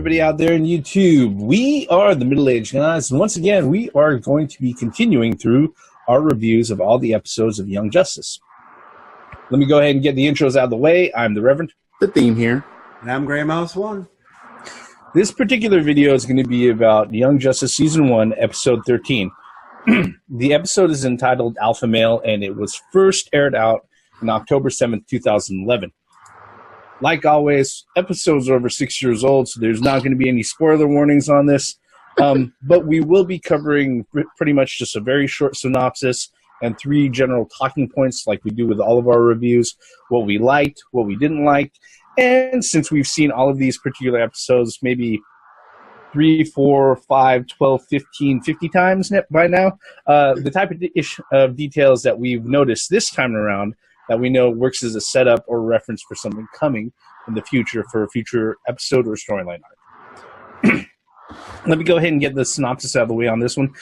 everybody out there in YouTube. We are the Middle Age Guys, and once again, we are going to be continuing through our reviews of all the episodes of Young Justice. Let me go ahead and get the intros out of the way. I'm the Reverend. The Theme here. And I'm Grey Mouse 1. This particular video is going to be about Young Justice Season 1, Episode 13. The episode is entitled Alpha Male, and it was first aired out on October 7th, 2011. Like always, episodes are over 6 years old, so there's not going to be any spoiler warnings on this. But we will be covering pretty much just a very short synopsis and 3 general talking points like we do with all of our reviews, what we liked, what we didn't like. And since we've seen all of these particular episodes maybe 3, 4, 5, 12, 15, 50 times by now, the type of details that we've noticed this time around that we know works as a setup or reference for something coming in the future for a future episode or storyline arc. Let me go ahead and get the synopsis out of the way on this one.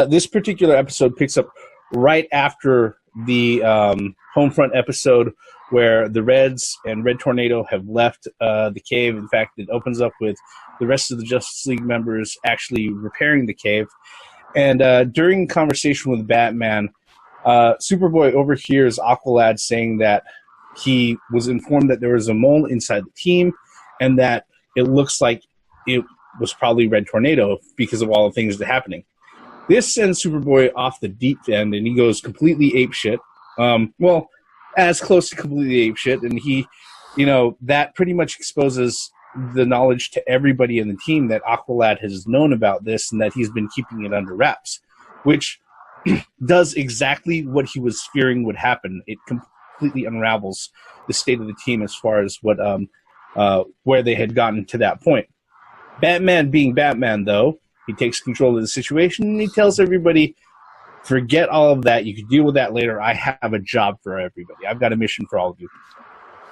This particular episode picks up right after the Homefront episode where the Reds and Red Tornado have left the cave. In fact, it opens up with the rest of the Justice League members actually repairing the cave. And during conversation with Batman, Superboy overhears Aqualad saying that he was informed that there was a mole inside the team and that it looks like it was probably Red Tornado because of all the things that are happening. This sends Superboy off the deep end, and he goes completely apeshit. Well, as close to completely apeshit, and he, that pretty much exposes the knowledge to everybody in the team that Aqualad has known about this and that he's been keeping it under wraps, which does exactly what he was fearing would happen. It completely unravels the state of the team as far as what where they had gotten to that point. Batman being Batman, though, he takes control of the situation and he tells everybody, forget all of that. You can deal with that later. I have a job for everybody. I've got a mission for all of you.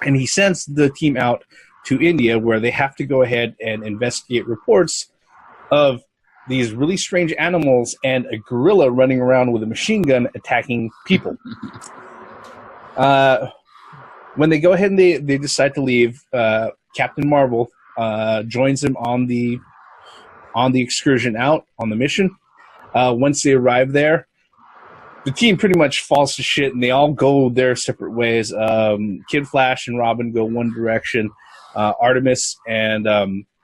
And he sends the team out to India where they have to go ahead and investigate reports of these really strange animals and a gorilla running around with a machine gun attacking people. When they go ahead and they decide to leave, Captain Marvel joins him on the excursion out on the mission. Once they arrive there, the team pretty much falls to shit, and they all go their separate ways. Kid Flash and Robin go one direction. Artemis and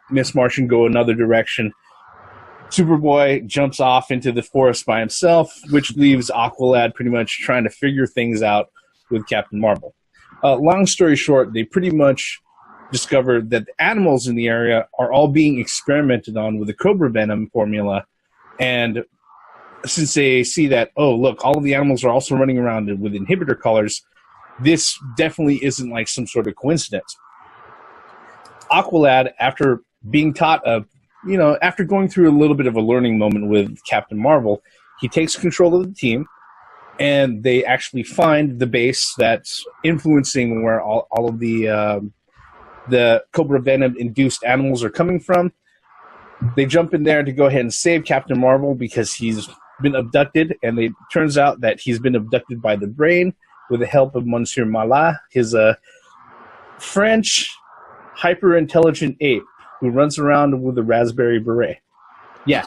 Miss Martian go another direction. Superboy jumps off into the forest by himself, which leaves Aqualad pretty much trying to figure things out with Captain Marvel. Long story short, they pretty much discovered that the animals in the area are all being experimented on with the Cobra Venom formula. And since they see that, oh, look, all of the animals are also running around with inhibitor colors, this definitely isn't like some sort of coincidence. Aqualad, after being taught after going through a little bit of a learning moment with Captain Marvel, he takes control of the team, and they actually find the base that's influencing where all of the Cobra Venom-induced animals are coming from. They jump in there to go ahead and save Captain Marvel because he's been abducted, and it turns out that he's been abducted by the Brain with the help of Monsieur Mallah, his French hyper-intelligent ape who runs around with a raspberry beret. Yeah.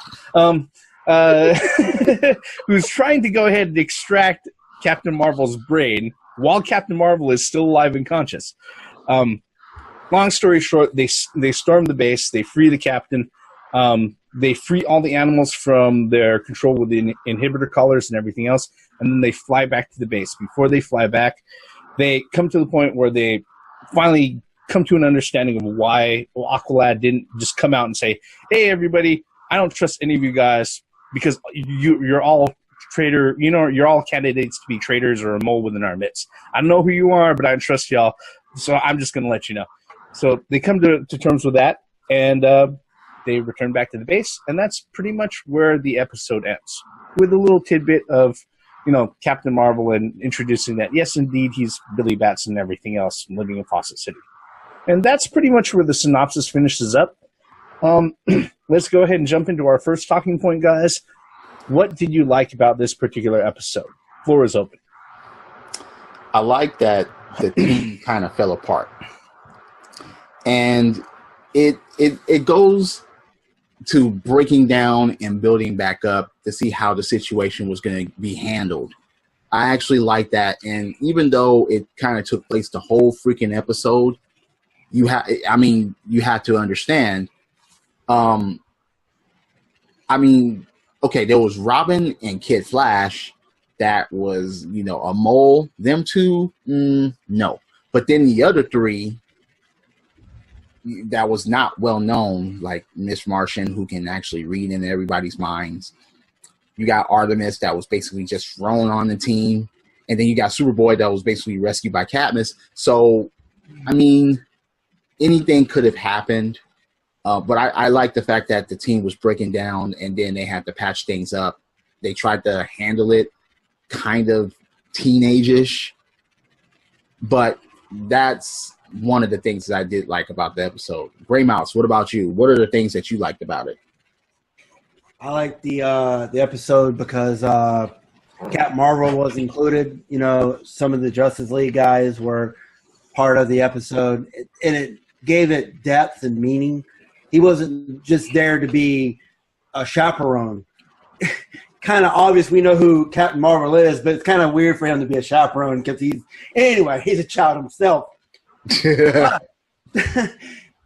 Who's trying to go ahead and extract Captain Marvel's brain while Captain Marvel is still alive and conscious. Long story short, they storm the base, they free the captain, they free all the animals from their control with the inhibitor collars and everything else, and then they fly back to the base. Before they fly back, they come to the point where they finally come to an understanding of why Aqualad didn't just come out and say, hey, everybody, I don't trust any of you guys because you're all traitor, you're all candidates to be traitors or a mole within our midst. I don't know who you are, but I trust y'all, so I'm just going to let you know. So they come to terms with that, and they return back to the base, and that's pretty much where the episode ends, with a little tidbit of, Captain Marvel and introducing that, yes, indeed, he's Billy Batson and everything else living in Fawcett City. And that's pretty much where the synopsis finishes up. Let's go ahead and jump into our first talking point, guys. What did you like about this particular episode? Floor is open. I like that the team kind of fell apart. And it goes to breaking down and building back up to see how the situation was going to be handled. I actually like that, and even though it kind of took place the whole freaking episode, you have to understand. Okay, there was Robin and Kid Flash. That was, a mole. Them two, no. But then the other three, that was not well known, like Miss Martian, who can actually read into everybody's minds. You got Artemis, that was basically just thrown on the team. And then you got Superboy, that was basically rescued by Katniss. So, anything could have happened. But I like the fact that the team was breaking down and then they had to patch things up. They tried to handle it kind of teenage-ish. But that's one of the things that I did like about the episode. Gray Mouse, what about you? What are the things that you liked about it? I like the episode because Captain Marvel was included. Some of the Justice League guys were part of the episode, and it gave it depth and meaning. He wasn't just there to be a chaperone. Kind of obvious we know who Captain Marvel is, but it's kind of weird for him to be a chaperone because he's a child himself.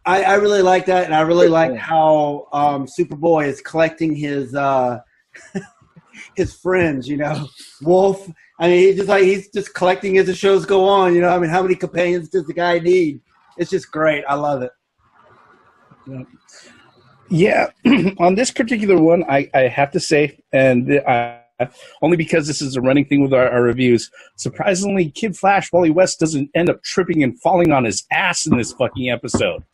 I really like that, and I really like how Superboy is collecting his his friends. Wolf. He's just collecting as the shows go on. How many companions does the guy need? It's just great. I love it. Yeah, on this particular one, I have to say, and only because this is a running thing with our reviews, surprisingly, Kid Flash, Wally West, doesn't end up tripping and falling on his ass in this fucking episode.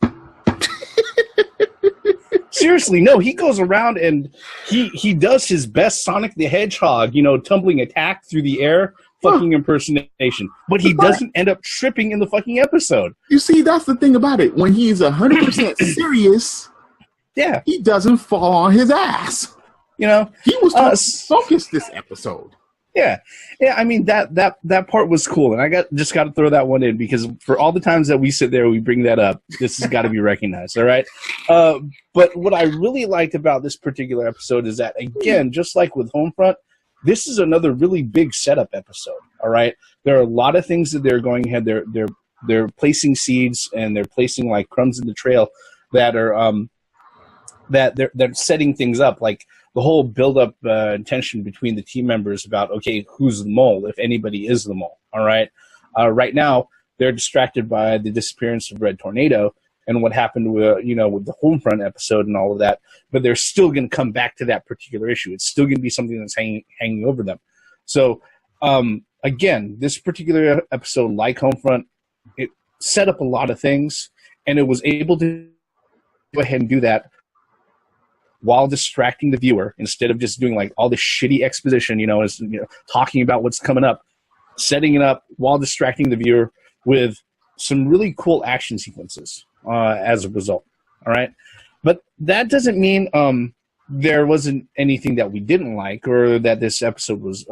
Seriously, no, he goes around and he does his best Sonic the Hedgehog, tumbling attack through the air, fucking impersonation. But he doesn't end up tripping in the fucking episode. You see, that's the thing about it. When he's 100% serious, yeah, he doesn't fall on his ass. He was focused this episode. Yeah. That part was cool, and I got to throw that one in because for all the times that we sit there, we bring that up. This has got to be recognized, all right? But what I really liked about this particular episode is that, again, just like with Homefront, this is another really big setup episode, all right? There are a lot of things that they're going ahead. They're placing seeds and they're placing like crumbs in the trail that are that they're setting things up, like the whole build-up tension between the team members about, okay, who's the mole, if anybody is the mole, all right? Right now, they're distracted by the disappearance of Red Tornado and what happened with the Homefront episode and all of that, but they're still going to come back to that particular issue. It's still going to be something that's hanging over them. So, again, this particular episode, like Homefront, it set up a lot of things, and it was able to go ahead and do that while distracting the viewer, instead of just doing like all this shitty exposition, talking about what's coming up, setting it up while distracting the viewer with some really cool action sequences as a result. All right. But that doesn't mean there wasn't anything that we didn't like or that this episode was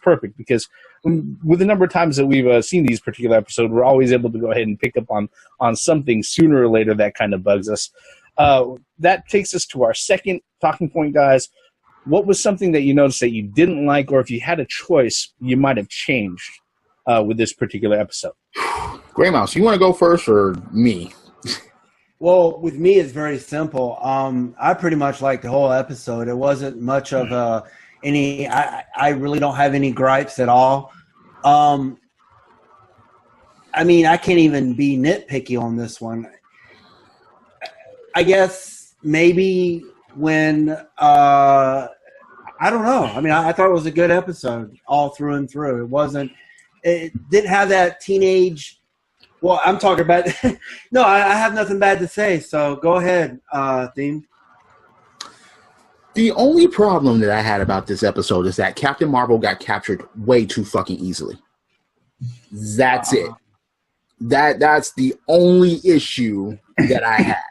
perfect, because with the number of times that we've seen these particular episodes, we're always able to go ahead and pick up on something sooner or later that kind of bugs us. That takes us to our second talking point, guys. What was something that you noticed that you didn't like, or if you had a choice, you might have changed with this particular episode? Gray Mouse, you want to go first or me? Well, with me, it's very simple. I pretty much liked the whole episode. It wasn't much of any. I really don't have any gripes at all. I can't even be nitpicky on this one. I guess maybe when I don't know. I thought it was a good episode all through and through. It didn't have that teenage. Well, I'm talking about. No, I have nothing bad to say. So go ahead, Theme. The only problem that I had about this episode is that Captain Marvel got captured way too fucking easily. That's it. That's the only issue that I had.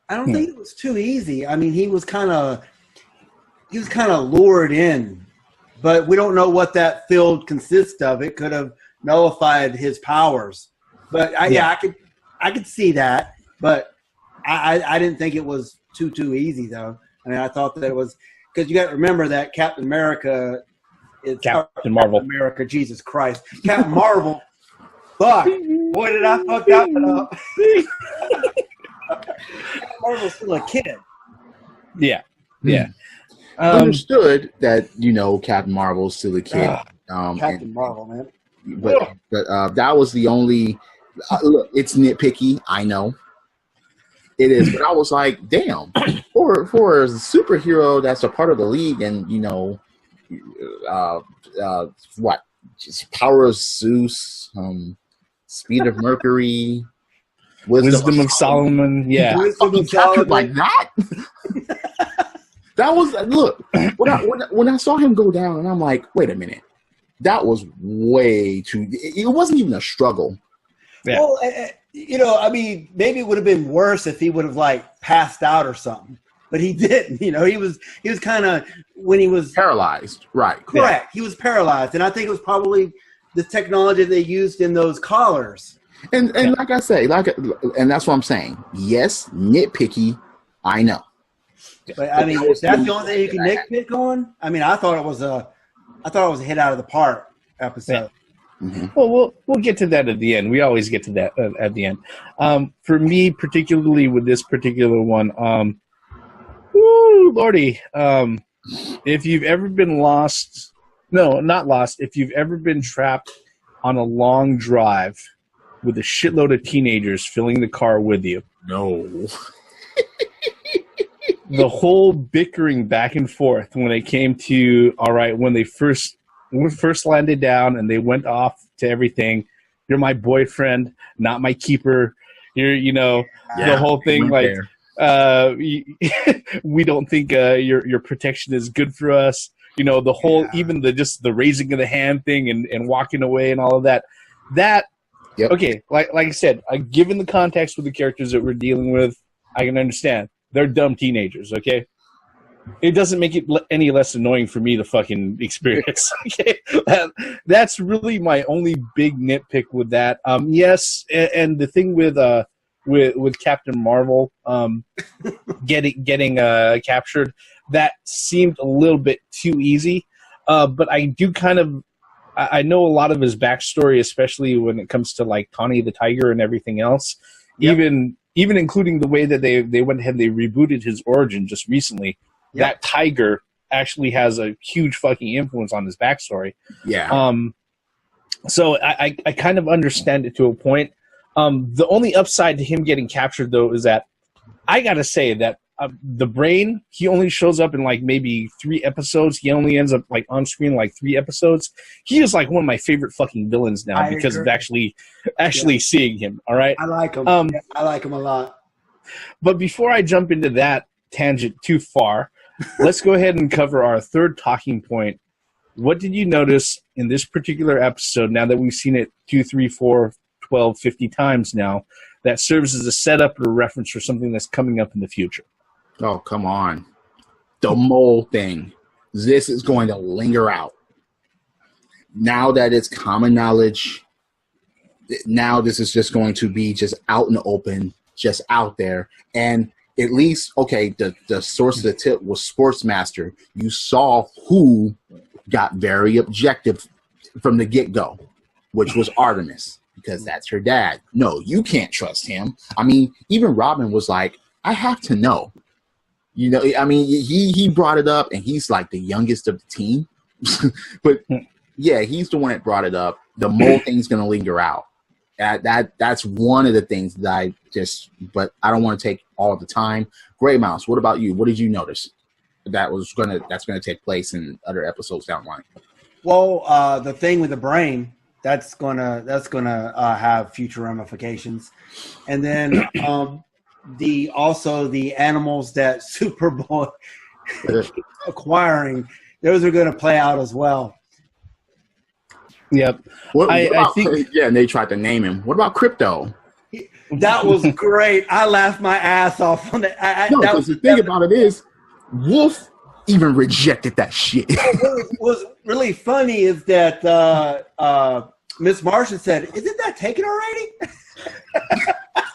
I don't think it was too easy. He was kind of lured in, but we don't know what that field consists of. It could have nullified his powers, but I could see that. But I didn't think it was too easy though. I mean, I thought that it was because you got to remember that Captain America is Captain Marvel. America, Jesus Christ, Captain Marvel. Fuck, boy, did I fuck that one up. Captain Marvel's still a kid. Yeah, yeah. Understood that Captain Marvel's still a kid. Captain Marvel, man. But that was the only. Look, it's nitpicky. I know it is, but I was like, damn. For a superhero that's a part of the league, and what? Just power of Zeus, speed of Mercury, wisdom of Solomon. Yeah, captured like that. That was look when I saw him go down, and I'm like, wait a minute, that was way too. It wasn't even a struggle. Yeah. Well, I mean, maybe it would have been worse if he would have like passed out or something, but he didn't. He was kind of when he was paralyzed, right? Correct. Yeah. He was paralyzed, and I think it was probably the technology they used in those collars. And like I say, and that's what I'm saying. Yes, nitpicky. I know. But I mean, that's the only thing you can nitpick on. I mean, I thought it was a hit out of the park episode. Yeah. Mm-hmm. Well, we'll get to that at the end. We always get to that at the end. For me, particularly with this particular one, Lordy, if you've ever been lost, no, not lost. If you've ever been trapped on a long drive with a shitload of teenagers filling the car with you, no. The whole bickering back and forth when it came to when we first landed down and they went off to everything. You're my boyfriend, not my keeper. You're the whole thing like we don't think your protection is good for us. The whole even the raising of the hand thing and walking away and all of that. Yep. Okay, like I said, given the context with the characters that we're dealing with, I can understand. They're dumb teenagers, okay? It doesn't make it any less annoying for me to fucking experience, okay? That's really my only big nitpick with that. Yes, and the thing with Captain Marvel getting captured, that seemed a little bit too easy. But I do I know a lot of his backstory, especially when it comes to like Tawny the Tiger and everything else. Yep. Even including the way that they went ahead and they rebooted his origin just recently. Yep. That tiger actually has a huge fucking influence on his backstory. Yeah. So I kind of understand it to a point. The only upside to him getting captured, though, is that I gotta say that the Brain, he only shows up in like maybe 3 episodes. He only ends up like on screen like 3 episodes. He is like one of my favorite fucking villains now because of actually seeing him. All right, I like him. I like him a lot. But before I jump into that tangent too far, let's go ahead and cover our third talking point. What did you notice in this particular episode? Now that we've seen it 2, 3, 4, 12, 50 times now, that serves as a setup or a reference for something that's coming up in the future. Oh, come on. The mole thing. This is going to linger out. Now that it's common knowledge, now this is just going to be just out in the open, just out there. And at least, okay, the source of the tip was Sportsmaster. You saw who got very objective from the get-go, which was Artemis, because that's her dad. No, you can't trust him. I mean, even Robin was like, I have to know. I mean, he brought it up, and he's like the youngest of the team. But yeah, he's the one that brought it up. The mole thing's going to linger out. That's one of the things that but I don't want to take all of the time. Gray Mouse, what about you? What did you notice that's going to take place in other episodes down the line? Well, the thing with the Brain, that's gonna have future ramifications, and then the animals that Superboy acquiring, those are going to play out as well. Yep. I think and they tried to name him. What about Crypto? That was great. I laughed my ass off on that. Because the thing about it is, Wolf even rejected that shit. What was really funny is that Miss Martian said, "Isn't that taken already?"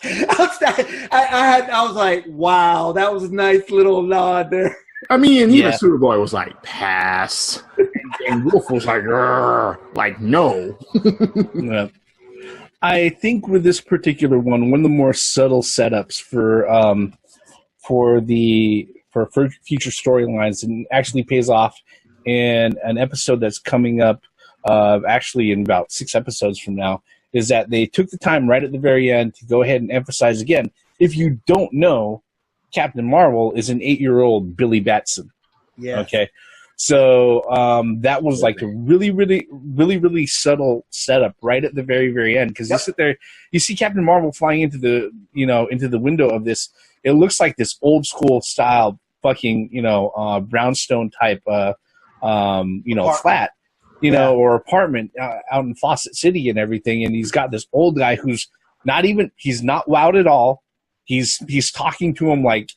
I was like, wow, that was a nice little nod there. I mean, and even Superboy was like, pass. And Wolf was like, no. Yeah. I think with this particular one of the more subtle setups for future storylines, and actually pays off in an episode that's coming up, actually in about 6 episodes from now, is that they took the time right at the very end to go ahead and emphasize again, if you don't know, Captain Marvel is an 8-year-old Billy Batson. Yeah. Okay. So that was like a really, really, really, really subtle setup right at the very, very end. Because you sit there, you see Captain Marvel flying into the window of this. It looks like this old school style fucking, brownstone type, flat, or apartment out in Fawcett City and everything. And he's got this old guy who's he's not loud at all. He's talking to him like,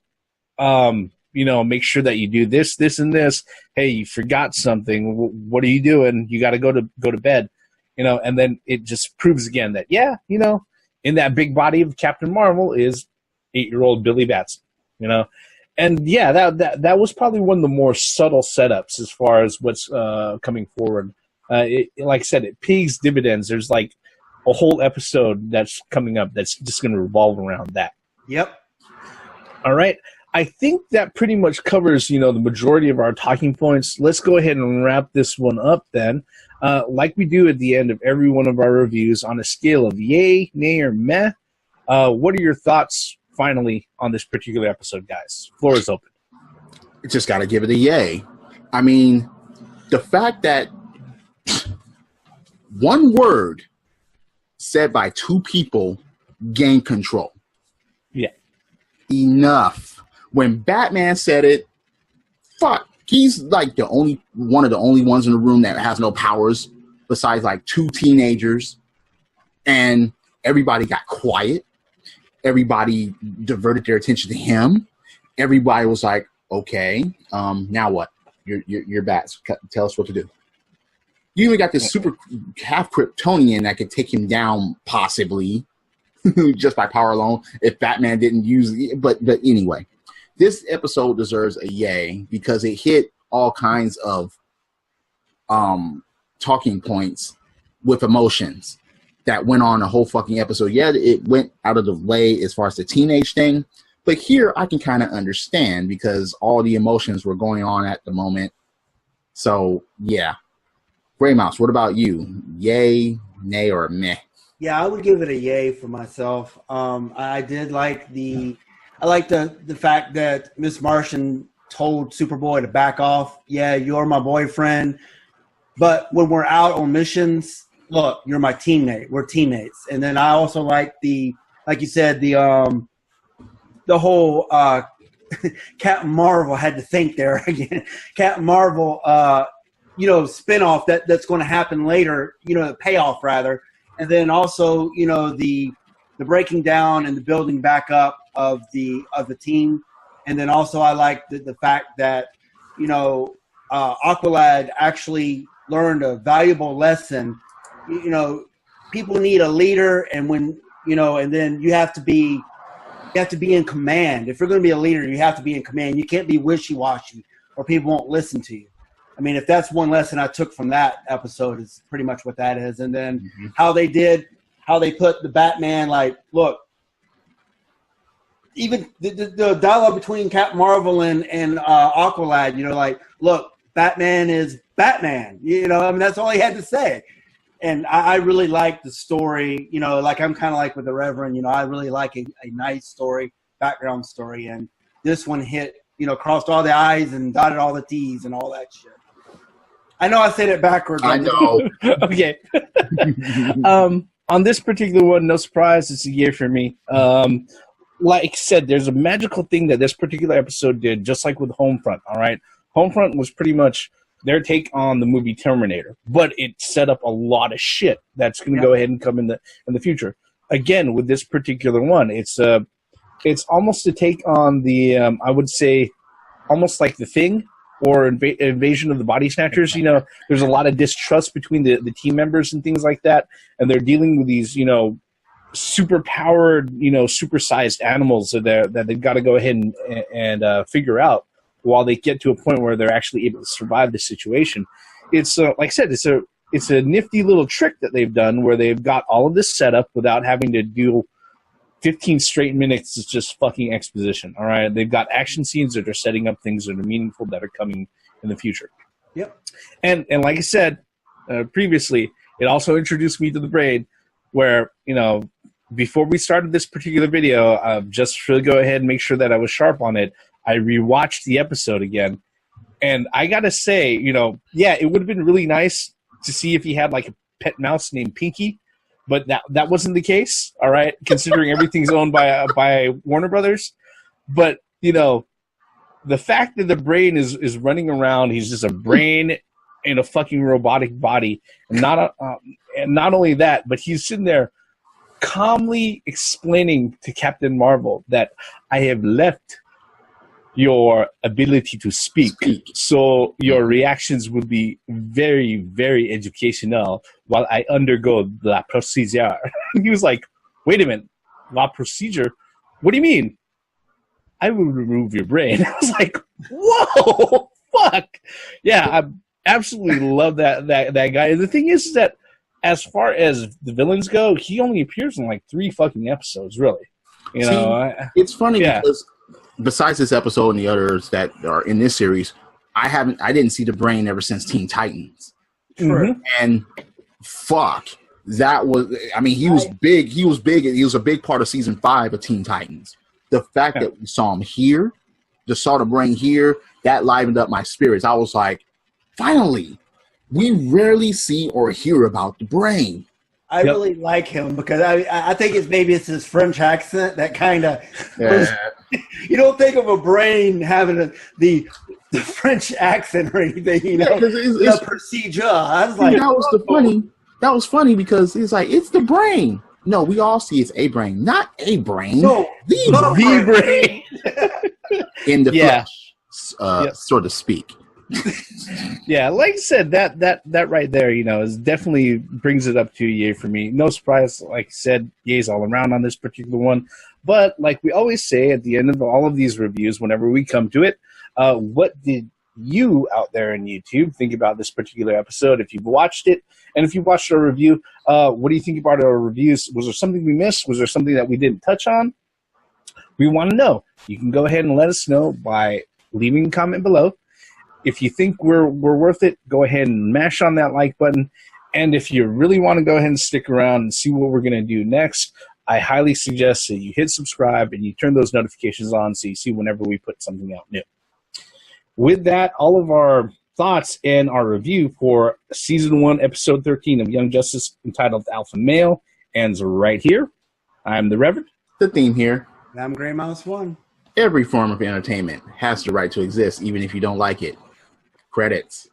make sure that you do this, this, and this. Hey, you forgot something. What are you doing? You got to go to bed, and then it just proves again that, in that big body of Captain Marvel is 8-year-old Billy Batson, and that was probably one of the more subtle setups as far as what's coming forward. Like I said, it pays dividends. There's like a whole episode that's coming up that's just going to revolve around that. Yep. All right. I think that pretty much covers, the majority of our talking points. Let's go ahead and wrap this one up then. Like we do at the end of every one of our reviews, on a scale of yay, nay, or meh, what are your thoughts finally on this particular episode, guys? Floor is open. Just got to give it a yay. I mean, the fact that one word said by 2 people gained control. Yeah. Enough. When Batman said it, fuck, he's like one of the only ones in the room that has no powers besides like 2 teenagers, and everybody got quiet. Everybody diverted their attention to him. Everybody was like, okay, now what? You're Bats. Tell us what to do. You even got this super half Kryptonian that could take him down possibly just by power alone if Batman didn't use it. But anyway. This episode deserves a yay because it hit all kinds of talking points with emotions that went on a whole fucking episode. Yeah, it went out of the way as far as the teenage thing, but here I can kind of understand because all the emotions were going on at the moment. So, yeah. Gray Mouse, what about you? Yay, nay, or meh? Yeah, I would give it a yay for myself. I did like the fact that Miss Martian told Superboy to back off. Yeah, you're my boyfriend. But when we're out on missions, look, you're my teammate. We're teammates. And then I also like like you said, the whole Captain Marvel had to think there again. Captain Marvel, spinoff that's going to happen later, the payoff rather. And then also, the breaking down and the building back up of the team. And then also I like the fact that, Aqualad actually learned a valuable lesson. People need a leader, and when, and then you have to be in command. If you're going to be a leader, you have to be in command. You can't be wishy-washy or people won't listen to you. I mean, if that's one lesson I took from that episode, is pretty much what that is. And then how they put the Batman, like, look, even the dialogue between Captain Marvel and Aqualad, like, look, Batman is Batman. That's all he had to say. And I really like the story, like I'm kind of like with the Reverend, I really like a nice story, background story. And this one hit, crossed all the I's and dotted all the T's and all that shit. I know I said it backwards. I know. Okay. On this particular one, no surprise, it's a year for me. Like I said, there's a magical thing that this particular episode did, just like with Homefront, all right? Homefront was pretty much their take on the movie Terminator, but it set up a lot of shit that's going to go ahead and come in the future. Again, with this particular one, it's almost a take on the, I would say, almost like The Thing or Invasion of the Body Snatchers. There's a lot of distrust between the team members and things like that, and they're dealing with these, super powered, supersized animals that they've got to go ahead and figure out while they get to a point where they're actually able to survive the situation. It's like I said, it's a nifty little trick that they've done where they've got all of this set up without having to do 15 straight minutes is just fucking exposition. All right, they've got action scenes that are setting up things that are meaningful that are coming in the future. Yep. And like I said previously, it also introduced me to the Brain, where before we started this particular video, just to go ahead and make sure that I was sharp on it, I rewatched the episode again, and I gotta say, yeah, it would have been really nice to see if he had like a pet mouse named Pinky. But that wasn't the case, all right, considering everything's owned by Warner Brothers. But, the fact that the Brain is running around, he's just a brain in a fucking robotic body. And not only that, but he's sitting there calmly explaining to Captain Marvel that I have left your ability to speak. So your reactions would be very, very educational while I undergo la procedure. He was like, wait a minute, la procedure? What do you mean? I will remove your brain. I was like, whoa, fuck. Yeah, I absolutely love that guy. And the thing is that as far as the villains go, he only appears in like 3 fucking episodes, really. It's funny because besides this episode and the others that are in this series, I didn't see the Brain ever since Teen Titans. Mm-hmm. And fuck, that was, he was big. He was big. He was a big part of season 5 of Teen Titans. The fact that we saw him here, just saw the Brain here, that livened up my spirits. I was like, finally, we rarely see or hear about the Brain. I really like him because I think it's his French accent that kind of. Yeah. You don't think of a Brain having the French accent or anything, the procedure. I was like, that was funny because it's like, it's the Brain. No, we all see it's a Brain, not a Brain. No, the Brain. In the flesh, so to speak. Yeah, like I said, that right there, is definitely brings it up to a yay for me. No surprise, like I said, yays all around on this particular one. But like we always say at the end of all of these reviews, whenever we come to it, what did you out there in YouTube think about this particular episode? If you've watched it, and if you watched our review, what do you think about our reviews? Was there something we missed? Was there something that we didn't touch on? We want to know. You can go ahead and let us know by leaving a comment below. If you think we're worth it, go ahead and mash on that like button. And if you really want to go ahead and stick around and see what we're going to do next, I highly suggest that you hit subscribe and you turn those notifications on so you see whenever we put something out new. With that, all of our thoughts and our review for Season 1, Episode 13 of Young Justice, entitled Alpha Male, ends right here. I'm the Reverend. The Theme here. And I'm Grey Mouse 1. Every form of entertainment has the right to exist, even if you don't like it. Credits.